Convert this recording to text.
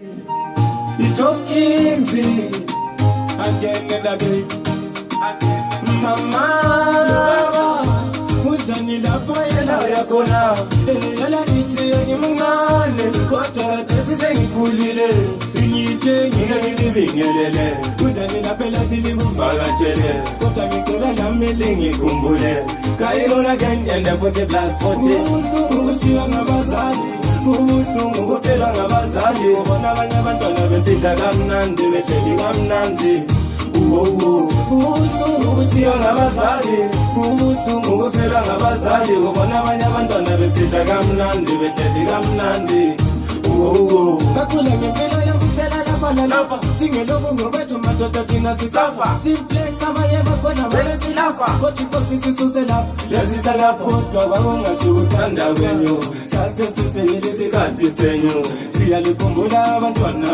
The top kings again and again. Mama, utani la poela ya kona. Ela niche ni mungane, kota tezi zengi kulile. Niche ni vingelele, utani la pela tili kufaga chele. Kota mikola la melingi kumbule. Kairo na gen enda 40 plus 40. Uchiwa na bazali. Kubuhlungu kufela ngabazali ubona abanye abantwana besidla kamnandi behleli kamnandi kubuhlungu kuchiya ngabazali kubuhlungu kufela ngabazali ubona abanye abantwana besidla kamnandi behleli kamnandi sakhula ngempela yokufela lapha lalapha singeloku ngokwethu madoda thina sisafa simplex abanye bakhona besilafa kodwa inkosi sisuse lapha yazisa lapho kodwa kwakungathi uthanda kwenyu sase sifelile isikhathi senyu siyalikhumbula abantwana